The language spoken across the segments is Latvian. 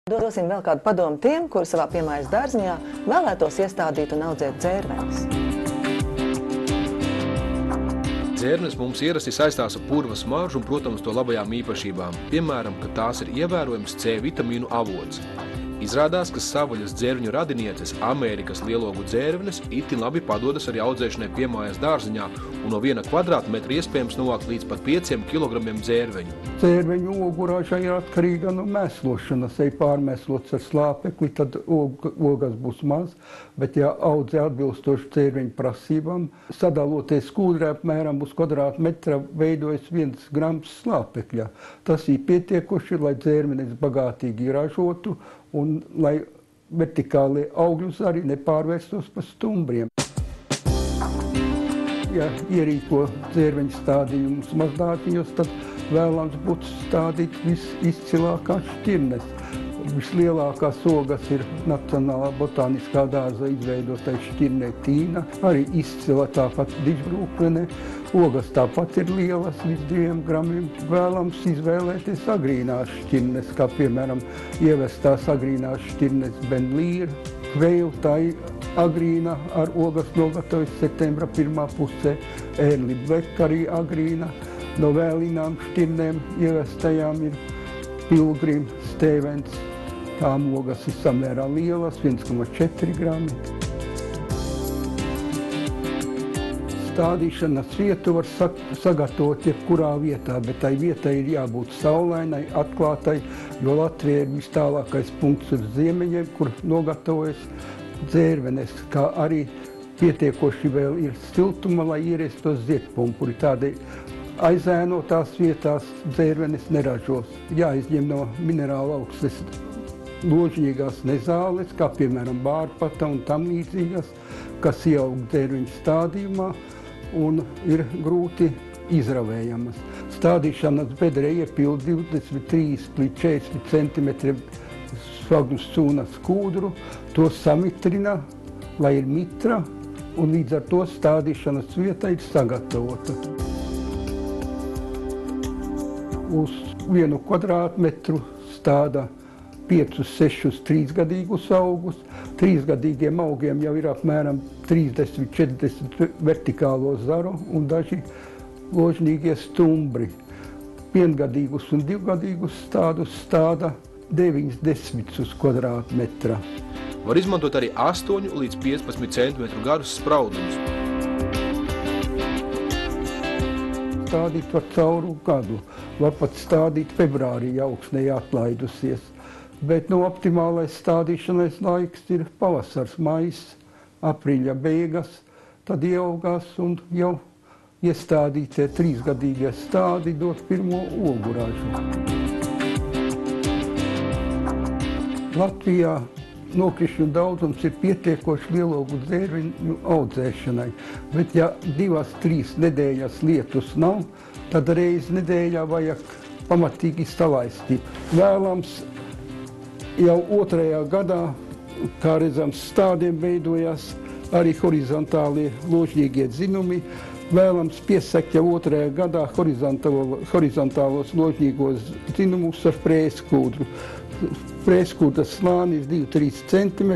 Dosim vēl kādu padomu tiem, kuri savā piemājas dārziņā vēlētos iestādīt un audzēt dzērvenes. Dzērvenes mums ierasti saistās ar purva smaržu un, protams, to labajām īpašībām. Piemēram, ka tās ir ievērojams C vitamīnu avots. Izrādās, ka savvaļas dzērvņu radinieces Amerikas lielogu dzērvenes itin labi padodas arī audzēšanai piemājas dārziņā, un no 1 kvadrātmetra iespējams novākt līdz pat 5 kilogramiem dzērveņu. Dzērveņu ogurāža ir atkarīga no mēslošanas. Ja pārmēslots ar slāpekli, tad ogas būs maz, bet ja audzē atbilstoši dzērveņu prasībām, sadaloties skūdrē apmēram uz kvadrātmetra veidojas 1 grams slāpekļa. Tas ir pietiekoši, lai dzērvenes bagātīgi ražotu un lai vertikālie augļu zari nepārvērstos par stumbriem. Ja ierīko dzērveņu stādījumus mazdārziņos, tad vēlams būtu stādīt visizcilākās šķirnes. Vislielākās ogas ir Nacionālā botāniskā dārza izveidotais šķirnē tīna, arī izcila tāpat dižbrūklene. Ogas tāpat ir lielas, līdz 2 gramiem. Vēlams izvēlēties agrīnās šķirnes, kā piemēram ievestās agrīnās šķirnes Benlīra. Kveju tā agrīna ar ogas nogatavojas septembra 1. pusē, Early Black arī agrīna. No vēlīnām šķirnēm ievestajām ir Pilgrim, Stevens. Tām ogas ir samērā lielas, 1,4 grami. Stādīšanas vietu var sagatavot jebkurā vietā, bet tai vietai ir jābūt saulainai, atklātai, jo Latvija ir vis tālākais punkts uz ziemeņiem, kur nogatavojas dzērvenes, kā arī pietiekoši vēl ir siltuma, lai ierastos ziedpumpuri. Tādēļ aizēnotās vietās dzērvenes neražos. Jāizņem no minerāla augsnes ložņīgās nezāles, kā piemēram bārpata un tam līdzīgas, kas ieaug dzērveņu stādījumā un ir grūti izravējamas. Stādīšanas bedrē iepild 23 līdz 40 cm svagnus cūnas skūdru, to samitrina, lai ir mitra, un līdz ar to stādīšanas vieta ir sagatavota. Uz 1 kvadrātmetru stāda 5-6 trīsgadīgus augus. Trīsgadīgiem augiem jau ir apmēram 30-40 vertikālo zaru un daži ložņīgie stumbri. 1gadīgus un 2gadīgus stādus stāda 9-10 uz kvadrātmetra. Var izmantot arī 8 līdz 15 cm garus spraudumus. Stādīt var cauru gadu, var pat stādīt februārī, ja augsnē atlaidusies. Bet optimālais stādīšanais laiks ir pavasars, maijs, aprīļa beigas, tad ieaugās un jau iestādītie 3gadīgie stādi dod pirmo oguražu. Latvijā nokrišņu daudzums ir pietiekoši lielogu dzērveņu audzēšanai, bet ja 2-3 nedēļas lietus nav, tad reiz nedēļā vajag pamatīgi salaistīt. Vēlams jau 2. gadā, kā redzams, stādiem veidojās arī horizontālie ložņīgie dzinumi. Vēlams piesakt jau 2. gadā horizontālos ložņīgos dzinumus ar prēskūdru. Prēskūdas slānis 2-3 cm,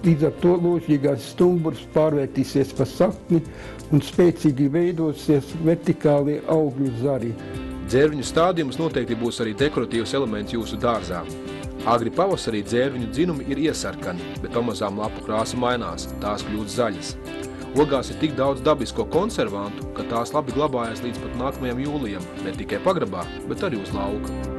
līdz ar to ložņīgais stumburs pārvērtīsies pa sakni un spēcīgi veidosies vertikālie augļu zari. Dzērveņu stādījums noteikti būs arī dekoratīvs elements jūsu dārzā. Agri pavasarī dzērveņu dzinumi ir iesarkani, bet pamazām lapu krāsa mainās, tās kļūst zaļas. Ogās ir tik daudz dabisko konservantu, ka tās labi glabājas līdz pat nākamajam jūlijam, ne tikai pagrabā, bet arī uz lauka.